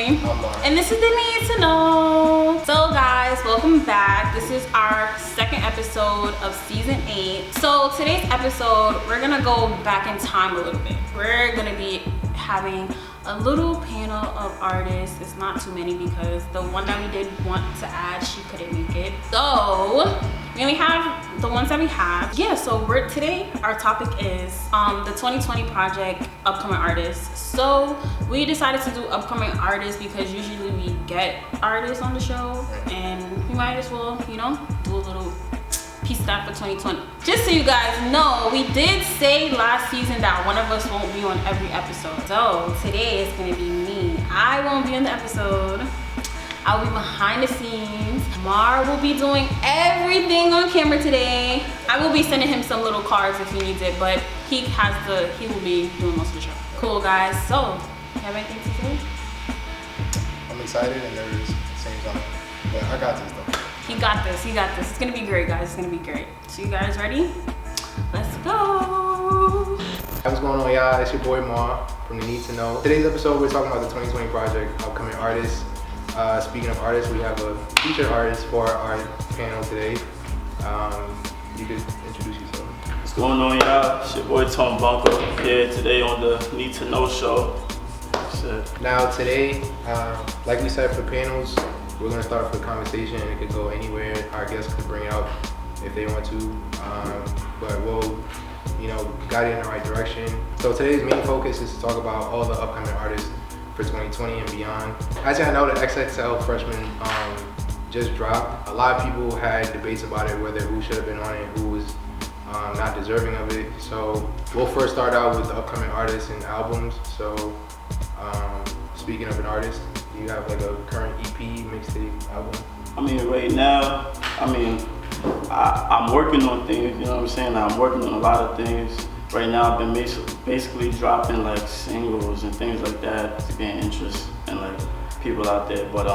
And this is the Need to Know. So guys, welcome back. This is our second episode of season 8. So today's episode, we're gonna go back in time a little bit. We're gonna be having a little panel of artists. It's not too many because the one that we did want to add, she couldn't make it. So we only have the ones that we have. Yeah, so today our topic is the 2020 project upcoming artists. So we decided to do upcoming artists because usually we get artists on the show and we might as well, you know, do a little piece of that for 2020. Just so you guys know, we did say last season that one of us won't be on every episode. So today it's gonna be me. I won't be on the episode. I'll be behind the scenes. Mar will be doing everything on camera today. I will be sending him some little cards if he needs it, but he will be doing most of the show. Cool guys, so you have anything to say? I'm excited and nervous at the same time, but I got this though. He got this. It's gonna be great, guys. It's gonna be great. So you guys ready? Let's go. What's going on, y'all? It's your boy Mar from The Need to Know. Today's episode, we're talking about the 2020 project, upcoming artists. Speaking of artists, we have a featured artist for our panel today. You could introduce yourself. What's going on, y'all? It's your boy Tom Bunker here today on the Need to Know show. Now today, like we said for panels, we're gonna start with a conversation and it could go anywhere. Our guests could bring it out if they want to, but we'll, guide it in the right direction. So today's main focus is to talk about all the upcoming artists for 2020 and beyond. As y'all know, the XXL freshman just dropped. A lot of people had debates about it, whether who should have been on it, who was not deserving of it. So we'll first start out with the upcoming artists and albums. So speaking of an artist, do you have like a current EP, mixtape, album? I mean, right now, I'm working on things, you know what I'm saying? I'm working on a lot of things. Right now, I've been basically dropping like singles and things like that to gain interest and like people out there. But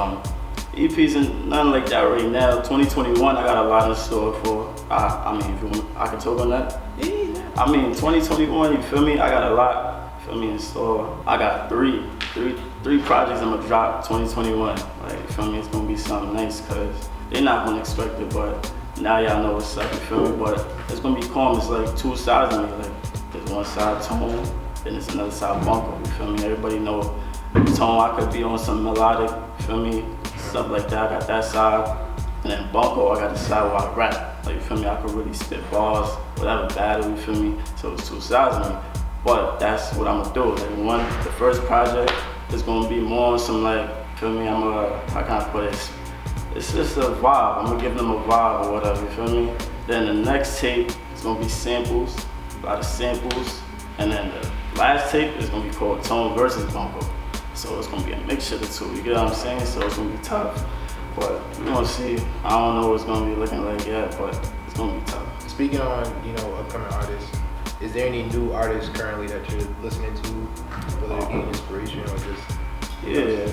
EPs and nothing like that right now. 2021, I got a lot in store for. I mean, if you want, I can talk on that. Yeah. I mean, 2021, you feel me? I got a lot, in store. I got three projects I'm gonna drop 2021. Like, you feel me? It's gonna be something nice because they're not gonna expect it, but now y'all know what's up, you feel me? But it's gonna be calm. It's like two sides of me. Like, there's one side Tone, then there's another side Bunker, you feel me? Everybody know Tone, I could be on some melodic, you feel me? Stuff like that, I got that side. And then Bunker, I got the side where I rap. Like, you feel me? I could really spit bars, whatever battle, you feel me? So it's two sides of me. But that's what I'm gonna do. Like, the first project is gonna be more on some like, feel me? How can I put it? It's just a vibe. I'm gonna give them a vibe or whatever, you feel me? Then the next tape is gonna be samples, a lot of samples. And then the last tape is gonna be called Tone versus Bunker. So it's gonna be a mixture of the two, you get what I'm saying? So it's gonna be tough. But we're gonna see. I don't know what it's gonna be looking like yet, but it's gonna be tough. Speaking on, upcoming artists, is there any new artists currently that you're listening to, whether you're getting inspiration or just? Yeah,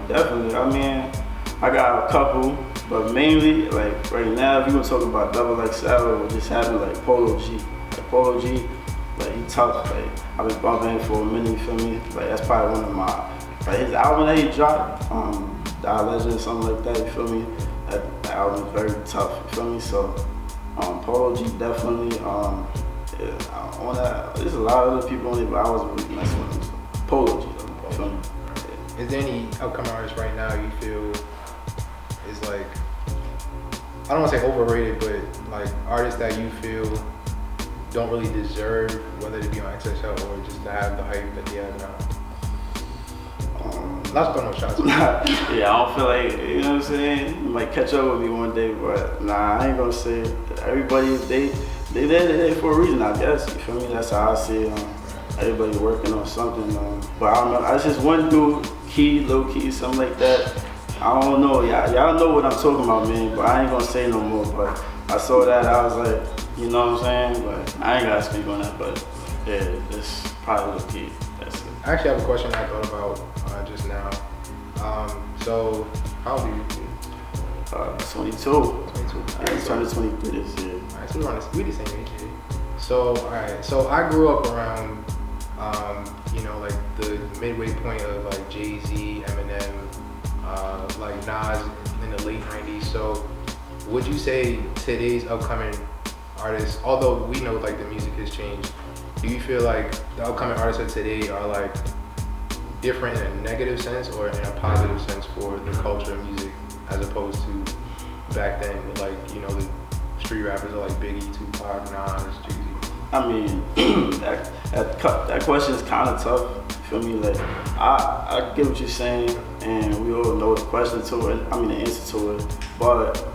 definitely. I mean, I got a couple, but mainly, like right now, if you gonna talk about Double XL or just having like Polo G. Like Polo G, like he tough. Like I've been bumping for a minute, you feel me? Like that's probably one of my, like his album that he dropped, Die Legend or something like that, you feel me? That album is very tough, you feel me? So Polo G definitely, on that, there's a lot of other people on it, but I wasn't really messing with them. So Polo G, you feel me? Is there any upcoming artists right now you feel is like, I don't want to say overrated, but like artists that you feel don't really deserve, whether to be on XXL or just to have the hype that they have now? Not throwing no shots. Yeah, I don't feel like, you know what I'm saying? You might catch up with me one day, but nah, I ain't gonna say it. Everybody, they there for a reason, I guess. You feel me? That's how I see it. Everybody working on something. But I don't know. I just one dude, low key, something like that. I don't know. Y'all know what I'm talking about, man. But I ain't gonna say no more. But I saw that, I was like, you know what I'm saying? But I ain't gotta speak on that. But yeah, it's probably low key. That's it. I actually have a question I thought about just now. So how old are you? 22. 22. I turned 23 this year. Alright, so we the same age here. So alright, so I grew up around like the midway point of like Jay-Z, Eminem, would you say today's upcoming artists, although we know like the music has changed, do you feel like the upcoming artists of today are like different in a negative sense or in a positive sense for the culture of music as opposed to back then with like, you know, the street rappers are like Biggie, Tupac, Nas, Jay-Z? I mean, that question is kind of tough. You feel me? Like, I get what you're saying, and we all know the question to it. I mean, the answer to it. But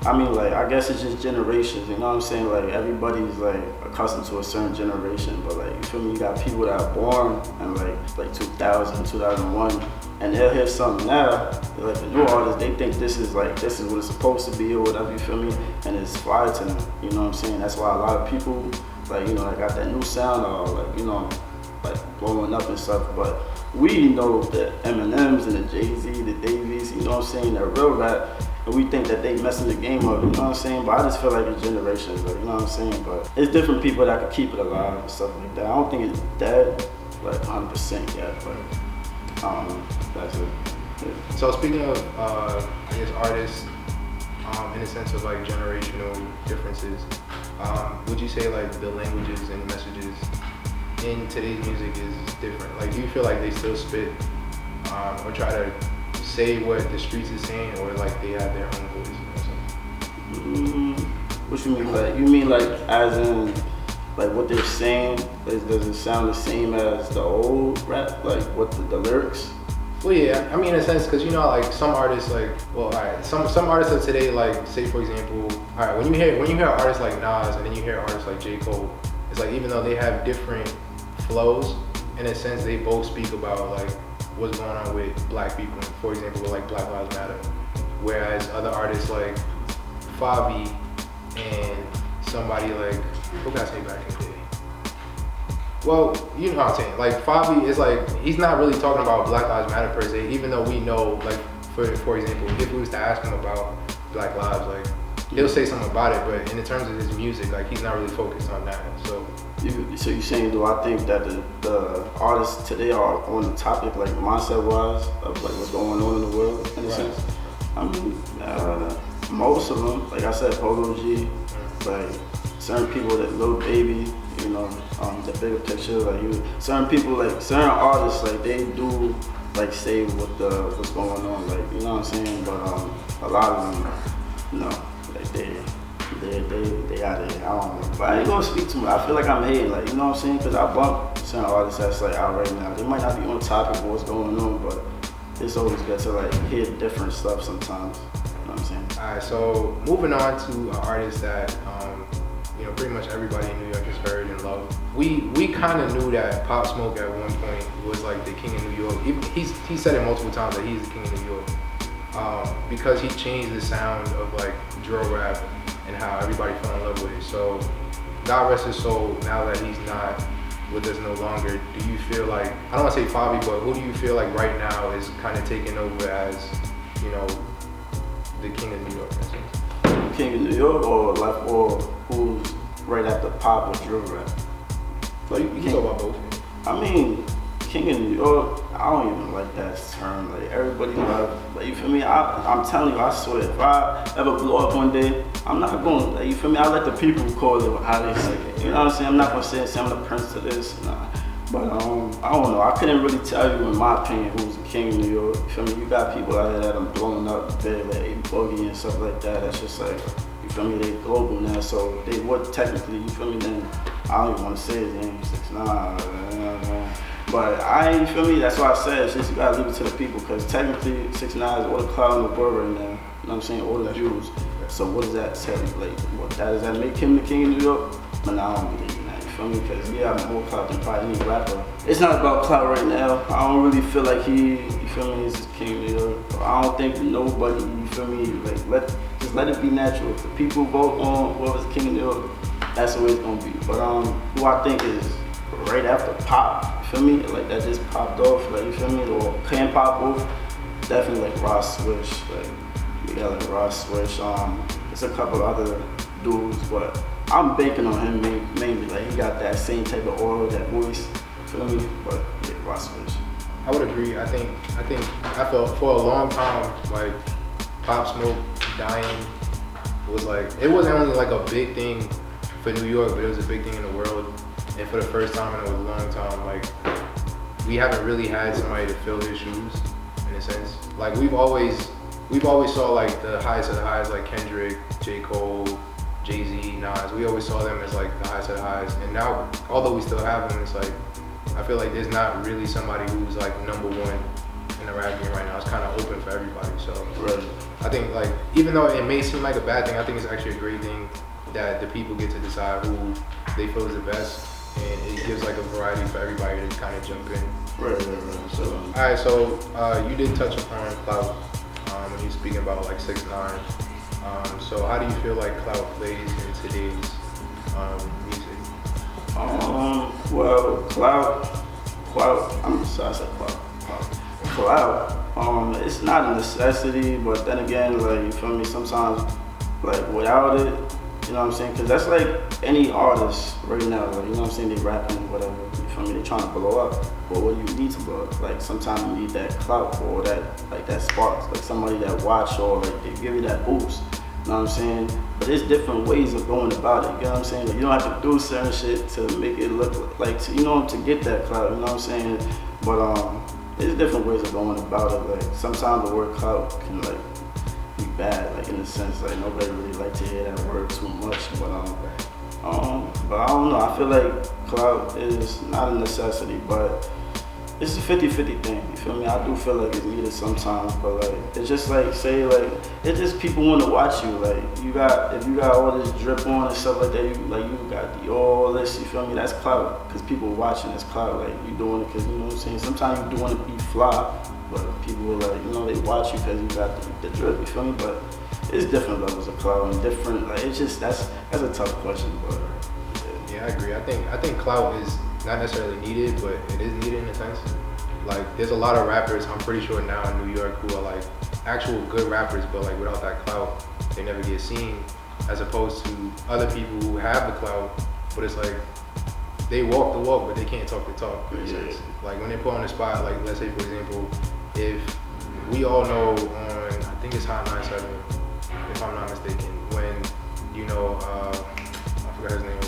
I mean, like, I guess it's just generations. You know what I'm saying? Like, everybody's like accustomed to a certain generation. But like, you feel me? You got people that are born in like 2000, 2001, and they'll hear something now. Like the new artists, they think this is what it's supposed to be or whatever. You feel me? And it's fire to them. You know what I'm saying? That's why a lot of people, like, you know, I got that new sound or like, you know, like blowing up and stuff. But we know the Eminems and the Jay-Z, the Davies, you know what I'm saying, that real rap, and we think that they messing the game up, you know what I'm saying? But I just feel like it's generations, like, you know what I'm saying? But it's different people that could keep it alive and stuff like that. I don't think it's dead, like 100% yet, but that's it. Yeah. So speaking of, I guess, artists, in the sense of like generational differences, would you say like the languages and messages in today's music is different? Like, do you feel like they still spit or try to say what the streets is saying, or like they have their own voice or something? What you mean? Like, you mean like as in like what they're saying? Does it sound the same as the old rap? Like what the lyrics? Well, yeah, I mean, in a sense, because you know, like some artists, like, well, all right, some artists of today, like, say for example, all right, when you hear artists like Nas and then you hear artists like J. Cole, it's like even though they have different flows, in a sense, they both speak about like what's going on with black people. For example, with like Black Lives Matter, whereas other artists like Fabi and somebody like, who can I say back in the day? Well, you know what I'm saying. Like Fabi is like, he's not really talking about Black Lives Matter per se, even though we know, like, for example, if we was to ask him about Black Lives, like, he'll say something about it, but in terms of his music, like, he's not really focused on that. So you're saying, do I think that the artists today are on the topic, like mindset-wise, of like what's going on in the world, in a sense? I mean, most of them, like I said, Polo G, like certain people, that Lil Baby, you know, the bigger picture, like certain people, like certain artists, like they do like say what's going on, like, you know what I'm saying. But a lot of them, you know, like they out of here. I don't know, but I ain't gonna speak too much. I feel like I'm hating, like, you know what I'm saying, because I bump certain artists that's like out right now. They might not be on topic of what's going on, but it's always good to like hear different stuff sometimes. You know what I'm saying? All right, so moving on to an artist that you know, pretty much everybody in New York has heard and loved. We kind of knew that Pop Smoke at one point was like the king of New York. He said it multiple times that he's the king of New York because he changed the sound of like drill rap and how everybody fell in love with it. So God rest his soul, now that he's not with us no longer, do you feel like, I don't want to say Fabi, but who do you feel like right now is kind of taking over as, you know, the king of New York? King of New York, or who's right after Pop or drill rap? Like, you can talk about both. I mean, King of New York, I don't even like that term. Like, everybody love, like, you feel me? I'm telling you, I swear, if I ever blow up one day, I'm not going, like, you feel me? I let the people call it how they say it. You know what I'm saying? I'm not gonna say I'm the prince to this. Nah. But I don't know. I couldn't really tell you, in my opinion, who's the king of New York. You feel me? You got people out there that are blowing up big, like A-Boogie and stuff like that. That's just like, you feel me? They global now, so they would technically, you feel me? Then I don't even want to say his name. 6ix9ine. But you feel me? That's why I said it's just you gotta leave it to the people, because technically 6ix9ine is all the cloud in the world right now. You know what I'm saying? All the views. So what does that tell you? Like, does that make him the king of New York? But I don't believe in that. You feel me? Because yeah, I'm more clout than probably any rapper. It's not about clout right now. I don't really feel like you feel me, is the king of New York. I don't think nobody, you feel me, like just let it be natural. If the people vote on whoever's the king of New York, that's the way it's gonna be. But who I think is right after Pop, you feel me? Like that just popped off, like, you feel me? Or can pop off, definitely like Ross Swish. Like you got like Ross Swish. There's a couple other dudes, but I'm banking on him mainly. Like he got that same type of aura, that voice, feel me? But yeah, Ross Swish. I would agree. I felt for a long time like Pop Smoke dying was like, it wasn't only like a big thing for New York, but it was a big thing in the world. And for the first time in a long time, like, we haven't really had somebody to fill his shoes, in a sense. Like, we've always saw like the highest of the highs, like Kendrick, J. Cole, Jay-Z, Nas. We always saw them as like the highest of the highs. And now, although we still have them, it's like, I feel like there's not really somebody who's like number one in the rap game right now. It's kind of open for everybody. So Right. I think, like, even though it may seem like a bad thing, I think it's actually a great thing that the people get to decide who they feel is the best, and it gives like a variety for everybody to kind of jump in. Right. So, All right, so you did touch upon clout when you were speaking about like 6ix9ine. So how do you feel like clout plays in today's music? well, clout. I'm sorry, I said clout. Clout. It's not a necessity, but then again, like, you feel me? Sometimes, like, without it, you know what I'm saying? Because that's like any artist right now, like, you know what I'm saying? They rapping, whatever, you feel me? They trying to blow up. But what do you need to blow up? Like, sometimes you need that clout or that, like, that spark, like somebody that watch or like they give you that boost. You know what I'm saying? But there's different ways of going about it. You know what I'm saying? Like, you don't have to do certain shit to make it look like, you know, to get that clout. You know what I'm saying? But there's different ways of going about it. Like, sometimes the word clout can like be bad, like, in a sense, like nobody really like to hear that word too much. But I don't know. I feel like clout is not a necessity, but it's a 50-50 thing. You feel me? I do feel like it's needed sometimes, but like it's just like, say, like, it's just people want to watch you. Like, if you got all this drip on and stuff like that, you got all this. You feel me? That's clout, because people watching. It's clout. Like, you doing it because, you know what I'm saying. Sometimes you doing it to be fly, but people will, like, you know, they watch you because you got the drip. You feel me? But it's different levels of clout and different. Like, it's just that's a tough question, but yeah, I agree. I think clout is not necessarily needed, but it is needed in a sense. Like, there's a lot of rappers, I'm pretty sure now in New York, who are like actual good rappers, but like without that clout, they never get seen, as opposed to other people who have the clout, but it's like they walk the walk, but they can't talk the talk, in a sense. Like, when they put on the spot, like, let's say, for example, if we all know on, I think it's Hot 97, if I'm not mistaken, when, you know, I forgot his name.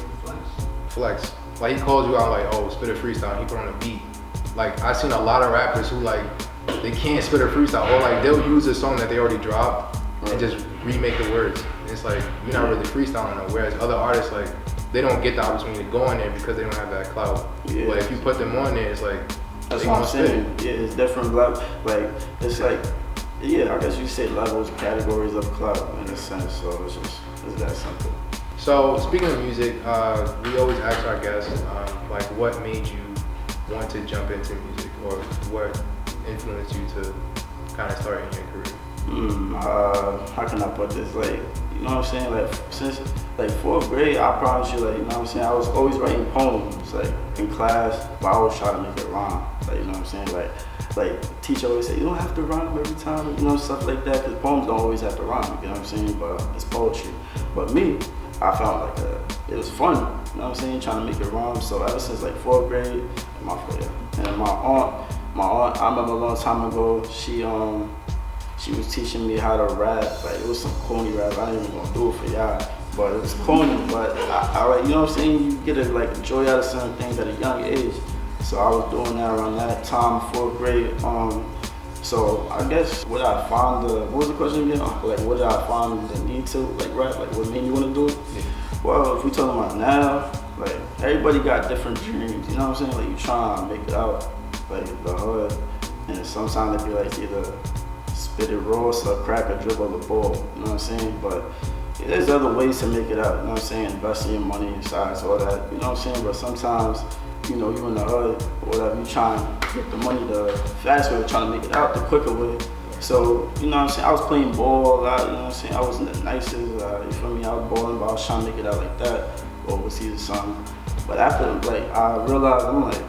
Flex. Like, he calls you out like, oh, spit a freestyle, he put on a beat. Like, I've seen a lot of rappers who, like, they can't spit a freestyle, or like they'll use a song that they already dropped and just remake the words. And it's like, you're not really freestyling though. Whereas other artists, like, they don't get the opportunity to go on there because they don't have that clout. Yeah. But if you put them on there, it's like, that's what I'm saying. Yeah, it's different level. Like, it's like, yeah, I guess you say levels, categories of clout in a sense. So it's that simple. So, speaking of music, we always ask our guests, like, what made you want to jump into music, or what influenced you to kind of start in your career? How can I put this? Like, you know what I'm saying? Like, since like 4th grade, I promise you, like, you know what I'm saying? I was always writing poems, like, in class, but I always try to make it rhyme. Like, you know what I'm saying? Like teacher always say, you don't have to rhyme every time, you know, stuff like that, because poems don't always have to rhyme, you know what I'm saying? But it's poetry. But me, I found like it was fun, you know what I'm saying, trying to make it rhyme. So ever since like 4th grade, and my aunt, I remember a long time ago, she was teaching me how to rap. Like, it was some corny rap, I ain't even gonna do it for y'all, but it was corny. But I like, you know what I'm saying, you get a like joy out of certain things at a young age. So I was doing that around that time, 4th grade. So I guess what was the question again? Like, what did I find the need to, like, rap? Like, what made me want to do it? Yeah. Well, if we talking about now, like, everybody got different dreams, you know what I'm saying? Like, you trying to make it out, like, the hood, and sometimes it be like either spit it raw, so crack or dribble the ball, you know what I'm saying? But yeah, there's other ways to make it out, you know what I'm saying? Investing your money, size, all that, you know what I'm saying? But sometimes, you know, you in the hood or whatever, you trying to get the money the fast way, trying to make it out the quicker way. So, you know what I'm saying, I was playing ball a lot, you know what I'm saying, I wasn't the nicest, you feel me, I was balling, but I was trying to make it out like that, overseas or something. But after, like, I realized, I'm like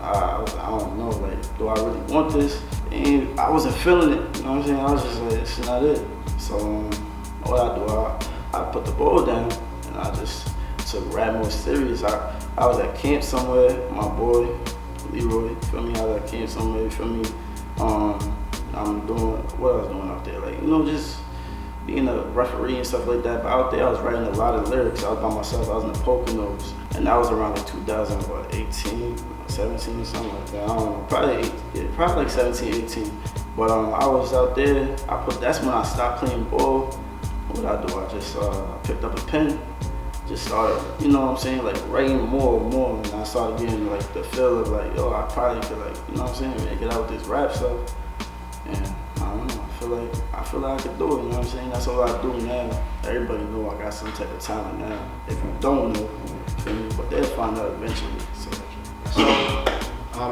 I don't know, like, do I really want this? And I wasn't feeling it, you know what I'm saying, I was just like, this is not it. So, what I do, I put the ball down, and I just took rap more serious. I was at camp somewhere, my boy, Leroy, you feel me? I was at camp somewhere, you feel me? I'm doing, what I was doing out there, like, you know, just being a referee and stuff like that. But out there, I was writing a lot of lyrics. I was by myself. I was in the Poconos, and that was around like 2018, 17, something like that. I don't know, probably like 17, 18. But I was out there. That's when I stopped playing ball. What I do? I just picked up a pen, just started, you know what I'm saying, like writing more and more, and I started getting like the feel of like, yo, I probably could, like, you know what I'm saying, make it out with this rap stuff. And I don't know, I feel like I could do it, you know what I'm saying? That's all I do now. Everybody know I got some type of talent now. If you don't know, feel me? But they'll find out eventually. So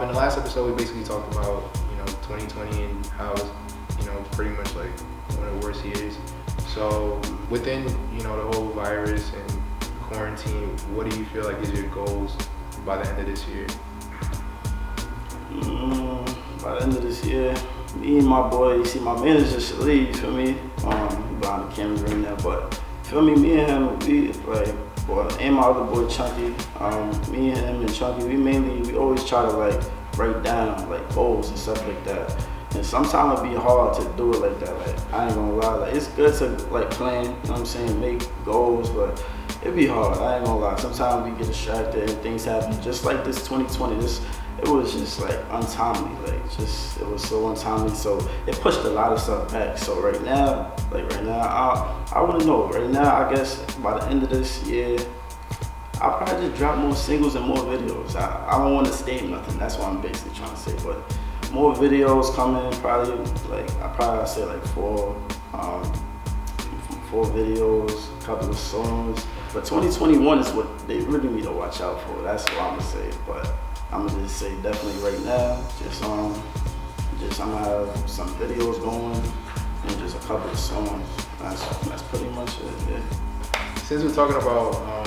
in the last episode, we basically talked about, 2020 and how it's, pretty much like one of the worst years. So within, the whole virus and quarantine, what do you feel like is your goals by the end of this year? By the end of this year, me and my boy, you see my manager Shalid, you feel me? He behind the camera right now, but feel me and him, we like, and my other boy Chunky, me and him and Chunky, we always try to like write down like goals and stuff like that. And sometimes it'd be hard to do it like that. Like, I ain't gonna lie, like it's good to like plan, you know what I'm saying, make goals, but it'd be hard, I ain't gonna lie. Sometimes we get distracted and things happen. Just like this 2020, it was just like untimely, it was so untimely. So it pushed a lot of stuff back. So right now, I wouldn't know. Right now, I guess by the end of this year, I'll probably just drop more singles and more videos. I don't want to state nothing. That's what I'm basically trying to say. But more videos coming, probably I'd say like four videos, a couple of songs. But 2021 is what they really need to watch out for. That's what I'm gonna say. But I'm gonna just say definitely right now, I'm gonna have some videos going and just a couple of songs. That's pretty much it. Yeah. Since we're talking about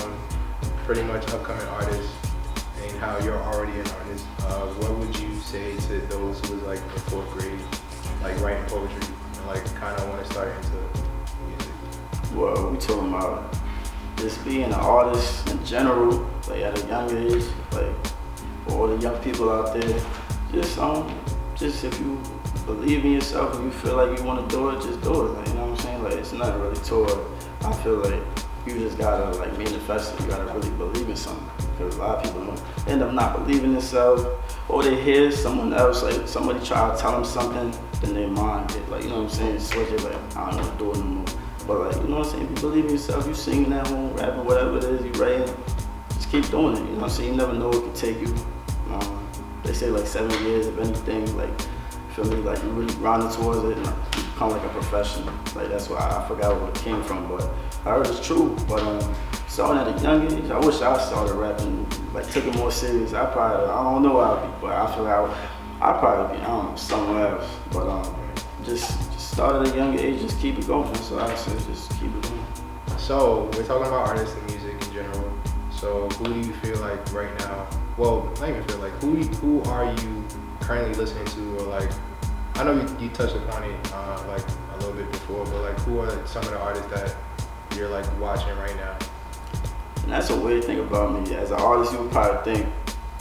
pretty much upcoming artists and how you're already an artist, what would you say to those who was like in 4th grade, like writing poetry and like kind of want to start into music? Well, we talking about just being an artist in general, like at a young age, like for all the young people out there, just if you believe in yourself and you feel like you want to do it, just do it. Like, you know what I'm saying? Like, it's nothing really to it. I feel like you just gotta like manifest it. You gotta really believe in something. Because a lot of people end up not believing themselves, or they hear someone else, like somebody try to tell them something, then their mind get like, you know what I'm saying, switch it, like, I don't want to do it no more. But like, you know what I'm saying, if you believe in yourself, you singing at home, rapping, whatever it is, you writing, just keep doing it. You know what I'm saying? You never know what it could take you. They say like 7 years, if anything, like, feel me, like you really grinding towards it, and like, you become like a professional. Like, that's why I forgot where it came from, but I heard it's true. But starting at a young age, I wish I started rapping, like took it more serious. I don't know where I'd be, but I feel like I'd probably be, I don't know, somewhere else. But just start at a young age, just keep it going. So I say just keep it going. So we're talking about artists and music in general. So who do you feel like right now? Well, not even feel like. Who are you currently listening to, or like? I know you touched upon it like a little bit before, but like, who are some of the artists that you're like watching right now? And that's a weird thing about me. As an artist, you would probably think,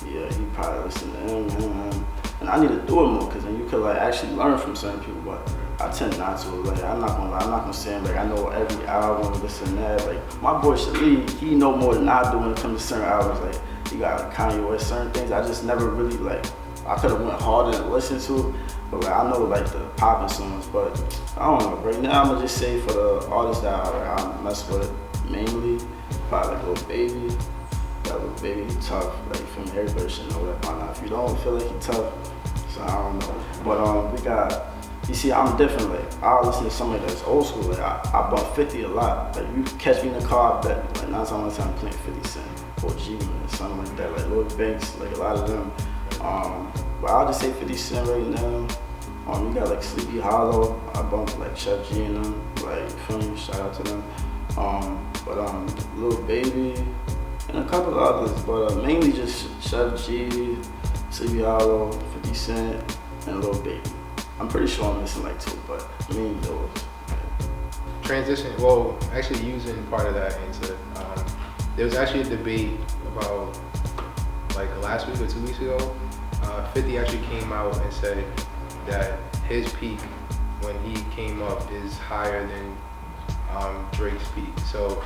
yeah, you probably listen to him. And I need to do it more, because then you could like actually learn from certain people. But I tend not to. Like, I'm not gonna say like I know every album, this and that. Like my boy Shalid, he know more than I do when it comes to certain albums. Like you got Kanye West, certain things I just never really like. I could have went harder and listened to, but like I know like the poppin' songs. But I don't know. Right now, I'm gonna just say for the artists that I mess with mainly, probably like Lil Baby. That Lil Baby, he tough. Like from everybody should know that by now. If you don't feel like he tough, so I don't know. But we got. You see, I'm different. Like I listen to somebody that's old school. Like I bump 50 a lot. Like you catch me in the car, I bet like 9 times out of 10 I'm playing 50 Cent or G-Man, something like that. Like Lloyd Banks, like a lot of them. But I'll just say 50 Cent right now. You got like Sleepy Hollow. I bump like Chef G and them. Like, you feel me? Shout out to them. But Lil Baby and a couple of others. But mainly just Chef G, Sleepy Hollow, 50 Cent, and Lil Baby. I'm pretty sure I'm missing like 2, but mainly those. Transition. Well, actually using part of that into there was actually a debate about like last week or 2 weeks ago. 50 actually came out and said that his peak when he came up is higher than Drake's peak. So,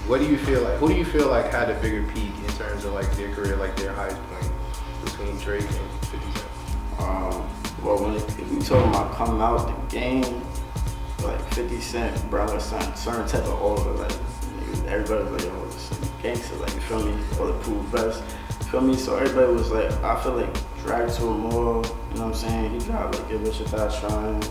what do you feel like? Who do you feel like had a bigger peak in terms of like their career, like their highest point between Drake and 50 Cent? Well, if we talking about coming out the game, like 50 Cent brought a certain type of aura. Like everybody was like, yo, this is gangster. Like you feel me? Bulletproof vest. You feel me? So everybody was like, I feel like dragged to him more. You know what I'm saying? He dropped like Get Rich or Die Trying.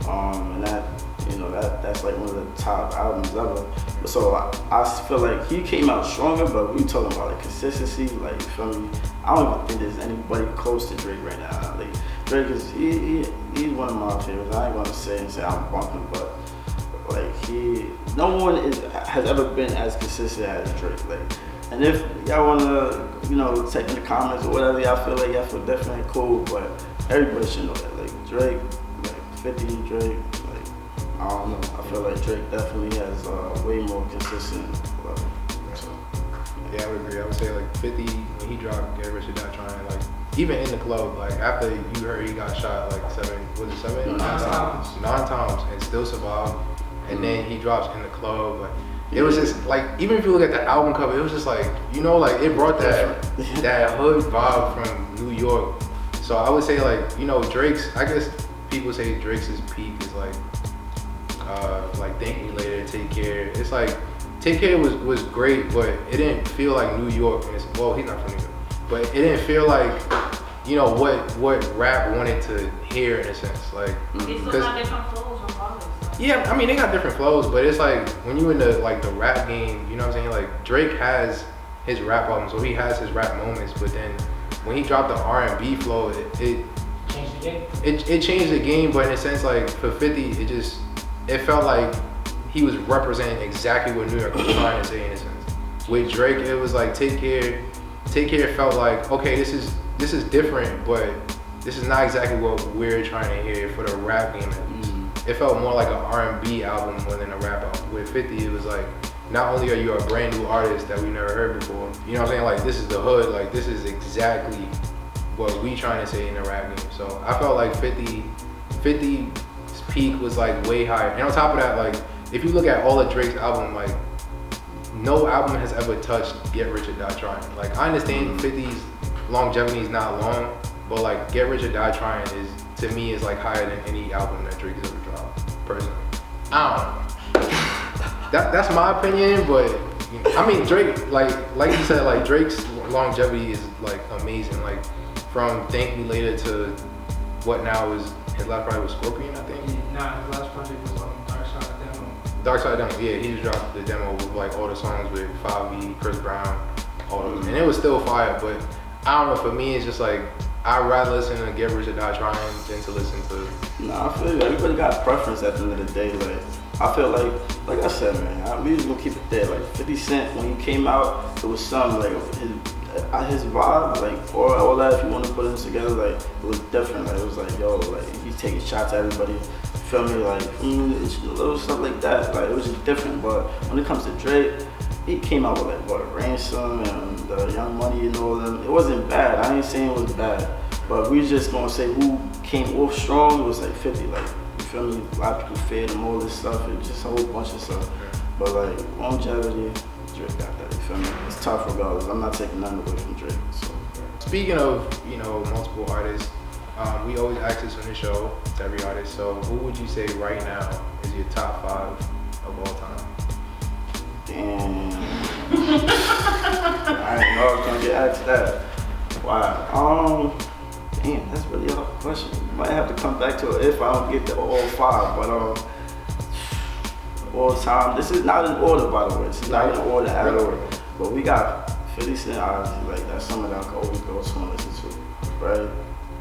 And that, you know, that's like one of the top albums ever. So I feel like he came out stronger, but we talking about like consistency, like you feel me? I don't even think there's anybody close to Drake right now. Like Drake is he's one of my favorites. I ain't gonna say I'm bumping, but like no one has ever been as consistent as Drake. Like, and if y'all wanna, you know, take in the comments or whatever y'all feel like, y'all feel definitely cool, but everybody should know that. Like Drake, like 50 Drake, like I don't know. I feel like Drake definitely has way more consistent level. So, yeah, I would agree. I would say like 50 when he dropped Get Rich or Die Trying, like even in the club, like after you heard he got shot like 9 times and still survived, and then he drops in the club, like it was just like, even if you look at the album cover, it was just like, you know, like it brought that hood vibe from New York. So I would say like, you know, Drake's, I guess people say Drake's peak is like Thank Me Later, Take Care. It's like Take Care was great, but it didn't feel like New York. And well, he's not from New York, but it didn't feel like, you know, what rap wanted to hear in a sense. Like, they still got different flows regardless. Yeah, I mean they got different flows, but it's like when you in the like the rap game, you know what I'm saying? Like Drake has his rap albums, so he has his rap moments, but then when he dropped the R&B flow, it changed the game. It changed the game, but in a sense, like for 50, it felt like he was representing exactly what New York was trying to say in a sense. With Drake, it was like Take Care felt like, okay, this is different, but this is not exactly what we're trying to hear for the rap game at least. It felt more like an R&B album more than a rap album. With 50, it was like, not only are you a brand new artist that we never heard before, you know what I'm saying? Like this is the hood, like this is exactly what we trying to say in the rap game. So I felt like 50's peak was like way higher. And on top of that, like if you look at all of Drake's album, like no album has ever touched Get Rich or Die Trying. Like I understand 50's longevity is not long, but like Get Rich or Die Trying is, to me, is like higher than any album that Drake has ever dropped, personally. I don't know. That's my opinion, but you know, I mean Drake, like you said, like Drake's longevity is like amazing. Like from Thank Me Later to what now is his last project was Scorpion, I think. Nah, his last project was Dark Side Demo. Dark Side Demo, yeah, he just dropped the demo with like all the songs with 5E, Chris Brown, all those, and it was still fire. But I don't know, for me it's just like I'd rather listen to Get Rich or Die Trying than to listen to. Nah, I feel like everybody got preference at the end of the day. Like I feel like I said, man, we just gonna keep it there. Like 50 Cent, when he came out, it was something like his vibe, like all that. If you want to put it together, like it was different. Like it was like, yo, like he's taking shots at everybody. Feel me? Like little stuff like that. Like it was just different. But when it comes to Drake, he came out with like what, Ransom and Young Money and all them. It wasn't bad. I ain't saying it was bad, but we just gonna say who came off strong. It was like 50. Like you feel me? A lot of people feared him, all this stuff, and just a whole bunch of stuff. But like longevity, Drake got that. You feel me? It's tough regardless. I'm not taking nothing away from Drake. So. Speaking of, you know, multiple artists, we always ask this on the show to every artist. So who would you say right now is your top 5 of all time? Damn. I didn't know I was gonna get asked that. Wow. Damn, that's really a hard question. Might have to come back to it if I don't get to all 5. But all time. This is not in order, by the way. This is not in order at all. But we got 50 Cent, obviously, like that's something that I can always go to and listen to, right?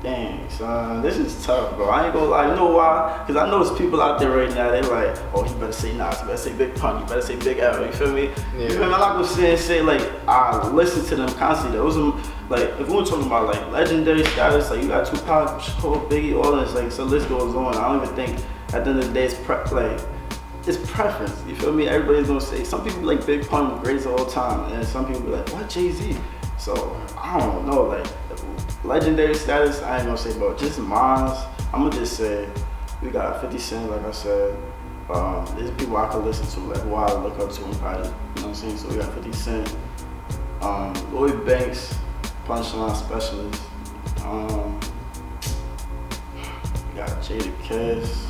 Dang, son, this is tough, bro. I ain't gonna lie. You know why? Because I know there's people out there right now, they like, oh, you better say Nas, you better say Big Pun, you better say Big L, you feel me? Yeah. You feel me? I'm not gonna say like, I listen to them constantly. Those are, like, if we were talking about like legendary status, like you got Tupac, Shakur, Biggie, all this, like, so list goes on. I don't even think at the end of the day it's preference, you feel me? Everybody's gonna say, some people like Big Pun, greatest of all time, and some people be like, what, Jay-Z? So, I don't know, like, legendary status, I ain't gonna say, but just mine, I'm gonna just say, we got 50 Cent, like I said, There's people I could listen to, like who I look up to and probably, you know what I'm saying? So we got 50 Cent, Lloyd Banks, Punchline Specialist. We got Jada Kiss.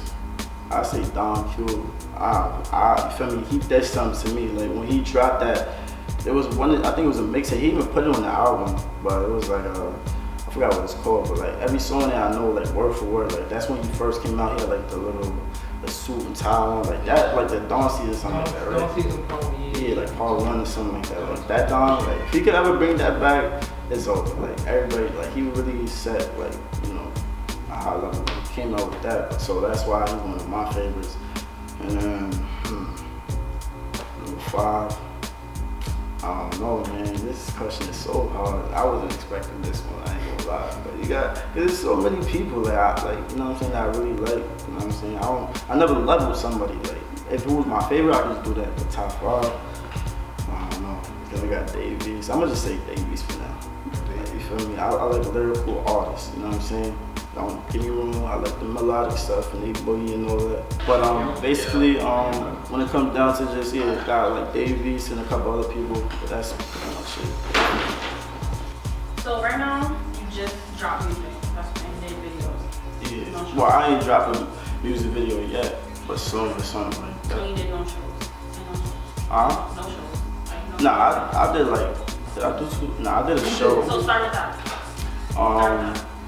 I say Don Q. You feel me? He did something to me. Like when he dropped that, there was one. I think it was a mixtape. He even put it on the album, but it was like I forgot what it's called. But like every song that I know, like word for word, like that's when he first came out. He had like the suit and tie on, like that, like the Don C or something like that, right? Don Season Paul, Yeah, like Paul Run or something like that. Like that Don, like if he could ever bring that back, it's over. Like everybody, like he really set like, you know, a high level. He came out with that, so that's why he's one of my favorites. And then number 5, I don't know, man. This question is so hard. I wasn't expecting this one. I ain't gonna lie, but there's so many people that I like. You know what I'm saying? That I really like. You know what I'm saying? I never leveled somebody. Like if it was my favorite, I just do that. But top 5, I don't know. Then we got Davies. I'm gonna just say Davies for now. Like, you feel me? I like lyrical artists. You know what I'm saying? Don't get me wrong, I like the melodic stuff and they boogie and all that. But basically, when it comes down to just, got like Davies and a couple other people, but that's pretty much it. So right now, you just dropped music. That's and did videos. Yeah. No shows. Well, I ain't dropped a music video yet, but soon or something like that. So you did no shows? Huh? No shows? Like, no Nah, I did like, did I do two? Nah, I did a show. So start with that.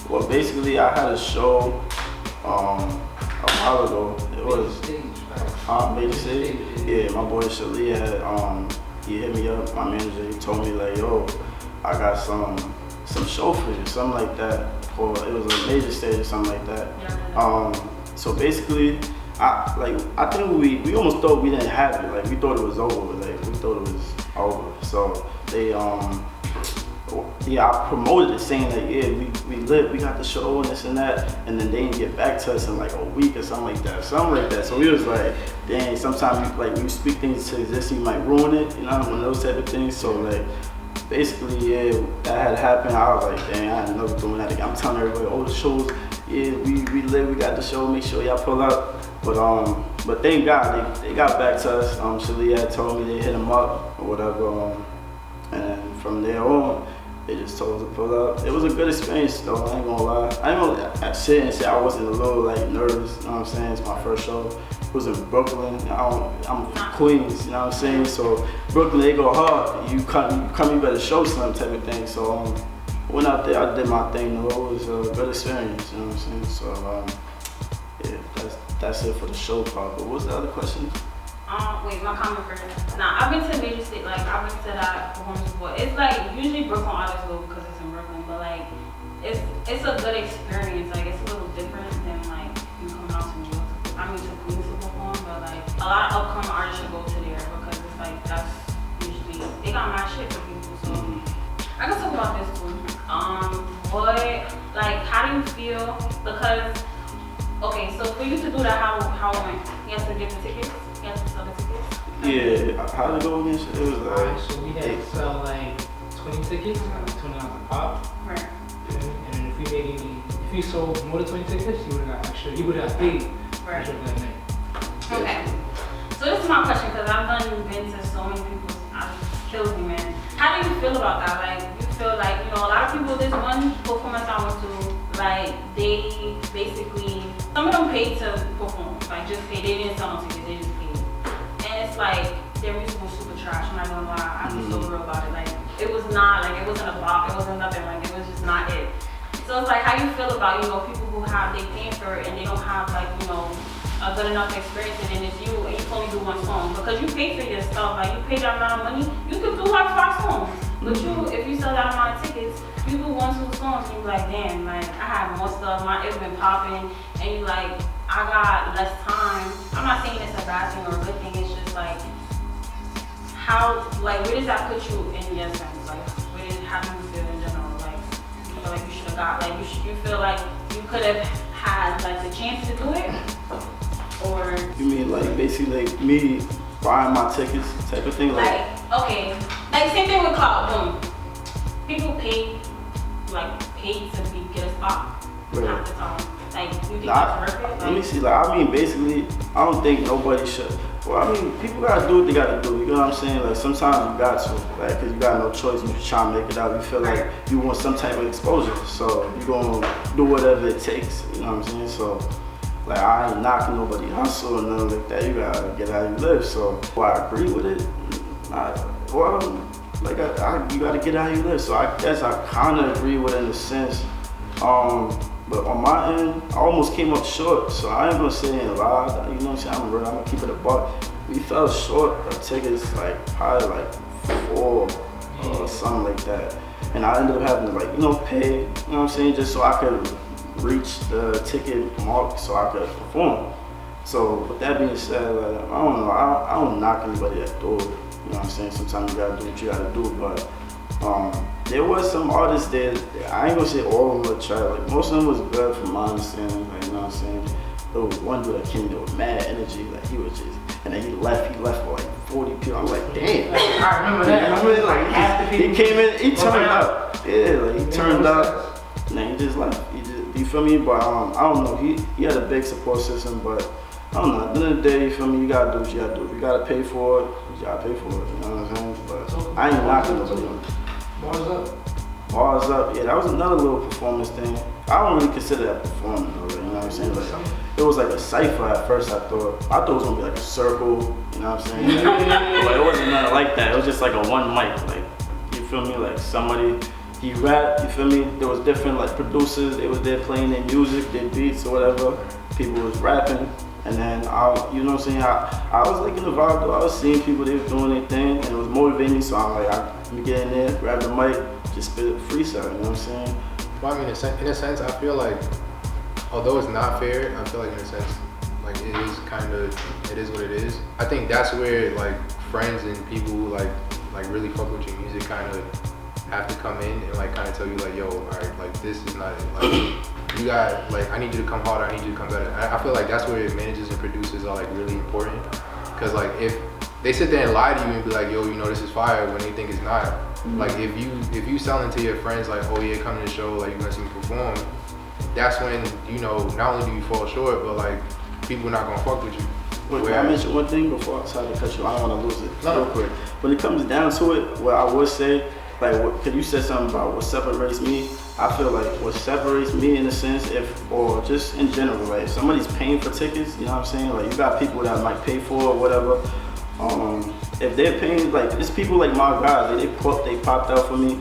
Well, basically, I had a show a while ago. It was Major Stage. Yeah, my boy Shalia had he hit me up. My manager, he told me like, yo, I got some show for you, something like that. Or it was a Major Stage or something like that. Yeah. So basically, I think we almost thought we didn't have it. Like we thought it was over. Like we thought it was over. So they I promoted it saying that we got the show and this and that, and then they didn't get back to us in like a week or something like that. So we was like, dang, sometimes you speak things to exist, you might ruin it, you know, one of those type of things. So like basically, that had happened. I was like, dang, I ain't never doing that again. I'm telling everybody, oh, the shows, we got the show, make sure y'all pull up. But thank God they got back to us. Shalia had told me they hit him up or whatever, and from there on, they just told us to pull up. It was a good experience though, I ain't gonna lie. I ain't gonna sit and say I wasn't a little like nervous, you know what I'm saying? It's my first show. It was in Brooklyn. I'm from Queens, you know what I'm saying? So Brooklyn, they go hard. You come, you better show something type of thing. So went out there, I did my thing though. It was a good experience, you know what I'm saying? So that's it for the show part. But what's the other question? Wait, my comment first. Nah, I've been to Major State, like I've been to that performance before. It's like usually Brooklyn artists go because it's in Brooklyn, but like it's a good experience. Like it's a little different than like you coming out to New York. I mean to Queens to perform, but like a lot of upcoming artists should go to there because it's like that's usually they got mad shit for people. So I can talk about this too. How do you feel? Because okay, so for you to do that, how it went? You have to get the tickets. Yeah, how did it go again? It was like, so we had to sell like 20 tickets, $20 a pop. Right. And if you sold more than 20 tickets, you would have got extra. You would have paid Right. extra that night. Okay. So this is my question because I've been to so many people's. It kills me, man. How do you feel about that? Like you feel like a lot of people. This one performance I went to, like they basically some of them paid to perform. Like just paid. They didn't sell no tickets. They just paid. And it's like their music was super trash. I'm not gonna lie. I'm so real about it. Like it was not like it wasn't a bop. It wasn't nothing. Like it was just not it. So it's like how you feel about people who have they paying for it and they don't have like a good enough experience and then it's you and you only do one song because you pay for your stuff. Like you pay that amount of money, you could do like 5 songs. But if you sell that amount of tickets, you do 1-2 songs and you like damn, like I have more stuff. It's been popping and you like. I got less time. I'm not saying it's a bad thing or a good thing. It's just like where does that put you in your sense? Like, how do you feel in general? Like, you feel like you should have got, like, you feel like you could have had like the chance to do it, or you mean like basically like me buying my tickets type of thing? Like okay, like same thing with Cloud. Boom, people pay to get a spot half the time. Like, you think Nah, that's worth it? let me see. Like, I mean, basically, I don't think nobody should. Well, I mean, people gotta do what they gotta do. You know what I'm saying? Like, sometimes you got to, like, cause you got no choice. You just trying to make it out. You feel like you want some type of exposure, so you gonna do whatever it takes. You know what I'm saying? So, like, I ain't knocking nobody hustle or nothing like that. You gotta get how you live. So, do I agree with it? You gotta get how you live. So I guess I kind of agree with it in a sense. But on my end, I almost came up short. So I ain't gonna say it loud. You know what I'm saying? I'm gonna keep it a buck. We fell short of tickets like probably like 4 or something like that. And I ended up having to pay, you know what I'm saying, just so I could reach the ticket mark so I could perform. So with that being said, like, I don't know, I don't knock anybody that do it. You know what I'm saying? Sometimes you gotta do what you gotta do, but there was some artists there. I ain't gonna say all of them were trash. Like most of them was good from my understanding. Like, you know what I'm saying? There was one dude that came there with mad energy. Like he was just, and then he left with like 40 people. I'm like, damn. I remember that. You know what I mean? Like half the people. He came in, he turned up. Yeah, like he turned up. And then he just left. You feel me? But I don't know. He had a big support system, but I don't know. At the end of the day, you feel me? You gotta do what you gotta do. If you gotta pay for it, you gotta pay for it. You know what I'm saying? But I ain't knocking nobody. Bars up. Bars up. Yeah, that was another little performance thing. I don't really consider that performing though. You know what I'm saying? Like, it was like a cipher at first. I thought it was gonna be like a circle. You know what I'm saying? But it wasn't nothing like that. It was just like a one mic. Like, you feel me? Like somebody. He rapped, you feel me? There was different like producers, they was there playing their music, their beats or whatever. People was rapping, and then you know what I'm saying? I was like in the vibe though. I was seeing people, they was doing their thing, and it was motivating me. So I'm like, let me get in there, grab the mic, just spit it freestyle. You know what I'm saying? Well, I mean, in a sense, I feel like, although it's not fair, I feel like in a sense, like it is what it is. I think that's where like friends and people who like really fuck with your music kind of have to come in and like kind of tell you like, yo, all right, like this is not it. Like you got like, I need you to come harder, I need you to come better. I feel like that's where managers and producers are like really important, because like if they sit there and lie to you and be like, yo, you know, this is fire when they think it's not. Mm-hmm. Like if you selling to your friends like, oh yeah, come to the show, like you're gonna see me perform, that's when, you know, not only do you fall short, but like people are not gonna fuck with you. Wait, can I mention one thing before? Sorry to cut you, I don't want to lose it. Real quick. When it comes down to it, what I would say, like, cause you said something about what separates me. I feel like what separates me in a sense, or just in general, like if somebody's paying for tickets, you know what I'm saying? Like you got people that might pay for or whatever. If they're paying, like it's people like my guys, they popped out for me.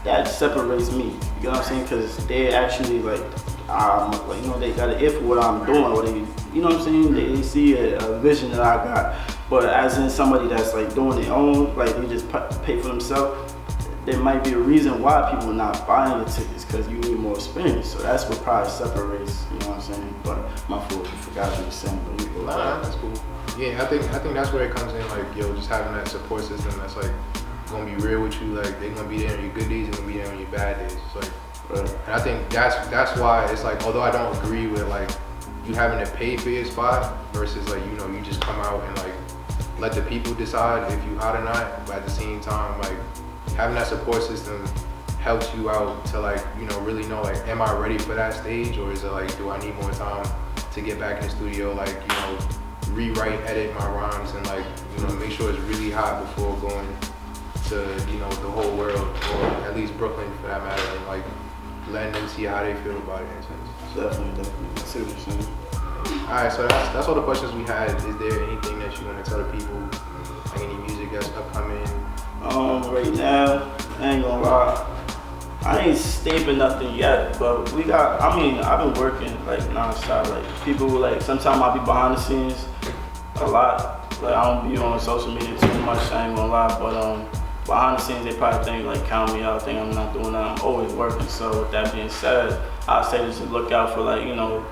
That separates me. You know what I'm saying? Cause they actually like you know, they got an ear for what I'm doing, or they, you know what I'm saying? They see a vision that I got. But as in somebody that's like doing their own, like they just pay for themselves. There might be a reason why people are not buying the tickets, because you need more experience. So that's what probably separates, you know what I'm saying? But my fault, you forgot what you were saying. But you nah, that's cool. Yeah, I think that's where it comes in, like, yo, just having that support system that's like gonna be real with you. Like they're gonna be there on your good days and gonna be there on your bad days. It's like, right. And I think that's why it's like, although I don't agree with like you having to pay for your spot versus like, you know, you just come out and like let the people decide if you hot or not. But at the same time, like having that support system helps you out to like, you know, really know like, am I ready for that stage, or is it like, do I need more time to get back in the studio, like, you know, rewrite, edit my rhymes and like, you know, make sure it's really hot before going to, you know, the whole world, or at least Brooklyn for that matter, and like letting them see how they feel about it in a sense. Definitely. I see what you're saying. Alright, so that's all the questions we had. Is there anything that you want to tell the people, like any music that's upcoming? Right now, I ain't gonna lie, I ain't stapling nothing yet, but we got, I mean, I've been working like non-stop, like people like, sometimes I'll be behind the scenes a lot, like I don't be on social media too much, I ain't gonna lie, but behind the scenes they probably think like count me out, think I'm not doing that, I'm always working. So with that being said, I'll say just look out for like, you know,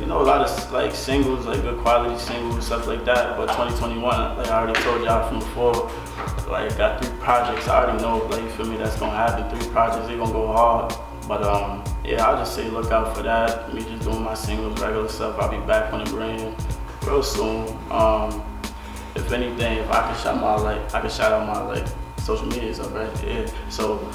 a lot of like singles, like good quality singles, stuff like that. But 2021, like I already told y'all from before, like got 3 projects. I already know, like you feel me, that's gonna happen. 3 projects, they gonna go hard. But yeah, I'll just say look out for that. Me just doing my singles, regular stuff. I'll be back on the brand real soon. If anything, if I can shout out my like social media stuff, right? Yeah. So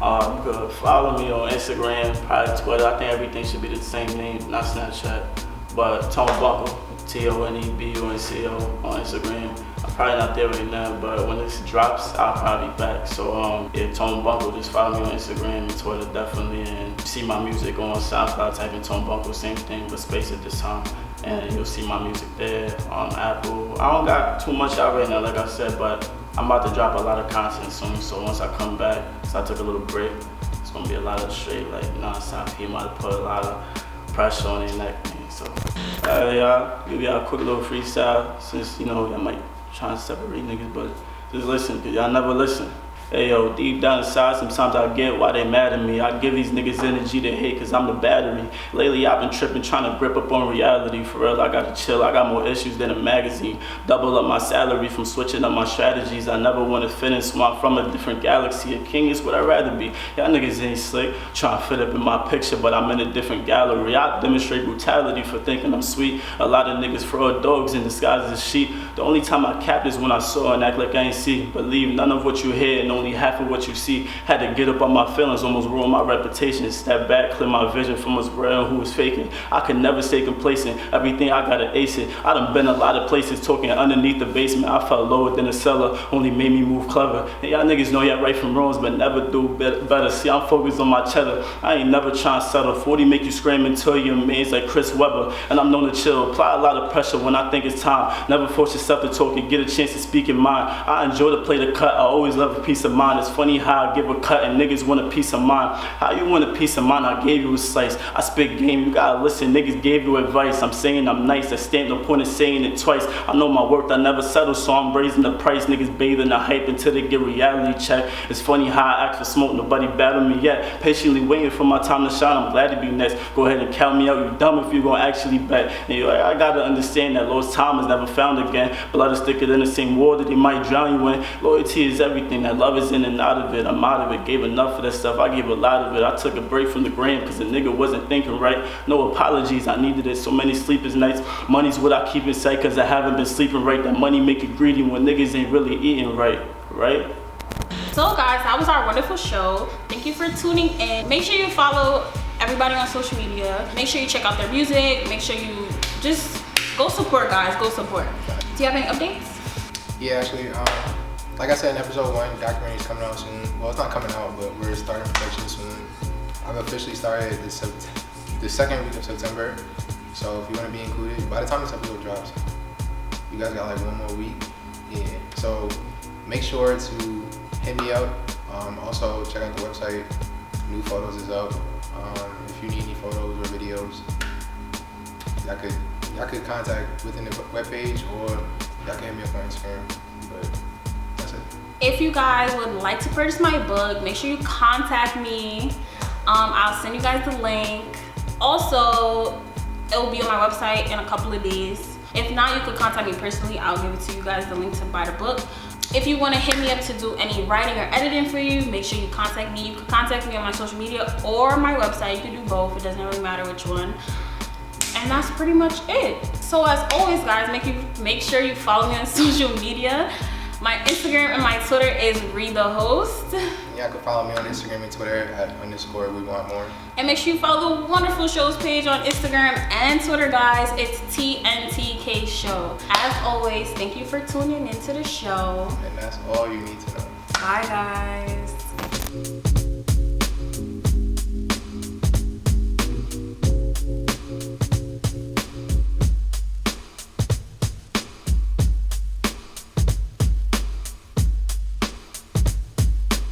You could follow me on Instagram, probably Twitter. I think everything should be the same name, not Snapchat. But Tone Bunko, TONEBUNCO on Instagram. I'm probably not there right now, but when this drops, I'll probably be back. So yeah, Tone Bunko, just follow me on Instagram and Twitter definitely, and see my music on SoundCloud. Type in Tone Bunko, same thing, but space at this time, and you'll see my music there on Apple. I don't got too much out right now, like I said, but I'm about to drop a lot of content soon. So once I come back, so I took a little break, it's gonna be a lot of straight like non-stop. He might have put a lot of pressure on their neck, man. So y'all, give y'all a quick little freestyle since you know I might try to separate niggas, but just listen, cause y'all never listen. Hey yo, deep down inside, sometimes I get why they mad at me. I give these niggas energy to hate cause I'm the battery. Lately I've been tripping, trying to grip up on reality. For real, I gotta chill, I got more issues than a magazine. Double up my salary from switching up my strategies. I never wanna fit in, so I'm from a different galaxy. A king is what I'd rather be. Y'all niggas ain't slick, trying to fit up in my picture, but I'm in a different gallery. I demonstrate brutality for thinking I'm sweet. A lot of niggas fraud dogs in disguise as sheep. The only time I capped is when I saw and act like I ain't see. Believe none of what you hear and only half of what you see. Had to get up on my feelings, almost ruin my reputation. Step back, clear my vision from what's real and who was faking. I can never stay complacent. Everything I gotta ace it. I done been a lot of places talking underneath the basement. I felt lower than a cellar, only made me move clever. And y'all niggas know y'all right from wrongs, but never do better. See, I'm focused on my cheddar. I ain't never trying to settle. 40 make you scream until you're amazed like Chris Webber. And I'm known to chill. Apply a lot of pressure when I think it's time. Never force yourself to talk and get a chance to speak in mind. I enjoy to play the cut. I always love a peace of mind. It's funny how I give a cut and niggas want a piece of mind. How you want a piece of mind? I gave you a slice. I spit game, you gotta listen. Niggas gave you advice. I'm saying I'm nice. I stand no point in saying it twice. I know my worth, I never settle, so I'm raising the price. Niggas bathing the hype until they get reality check. It's funny how I act for smoke, nobody battled me yet. Patiently waiting for my time to shine. I'm glad to be next. Go ahead and count me out. You dumb if you gonna actually bet. And I gotta understand that lost time is never found again. Blood is thicker than the same water they might drown you in. Loyalty is everything. That love is in and out of it. I'm out of it. Gave enough of that stuff. I gave a lot of it. I took a break from the gram because the nigga wasn't thinking right. No apologies. I needed it. So many sleepless nights. Money's what I keep in sight because I haven't been sleeping right. That money make you greedy when niggas ain't really eating right. Right? So guys, that was our wonderful show. Thank you for tuning in. Make sure you follow everybody on social media. Make sure you check out their music. Make sure you just go support, guys. Go support. Do you have any updates? Yeah, actually, like I said in episode 1, documentary is coming out soon. Well, it's not coming out, but we're starting production soon. I've officially started the second week of September. So if you want to be included, by the time this episode drops, you guys got like 1 more week. Yeah. So make sure to hit me up. Also check out the website. New photos is up. If you need any photos or videos, y'all could contact within the webpage, or y'all can hit me up on Instagram. But that's it. If you guys would like to purchase my book, make sure you contact me. I'll send you guys the link. Also, it will be on my website in a couple of days. If not, you could contact me personally. I'll give it to you guys, the link to buy the book. If you want to hit me up to do any writing or editing for you, make sure you contact me. You can contact me on my social media or my website. You can do both. It doesn't really matter which one. And that's pretty much it. So as always, guys, make sure you follow me on social media. My Instagram and my Twitter is readthehost. Y'all can follow me on Instagram and Twitter at _WeWantMore. And make sure you follow the Wonderful Shows page on Instagram and Twitter, guys. It's TNTK Show. As always, thank you for tuning into the show. And that's all you need to know. Bye, guys.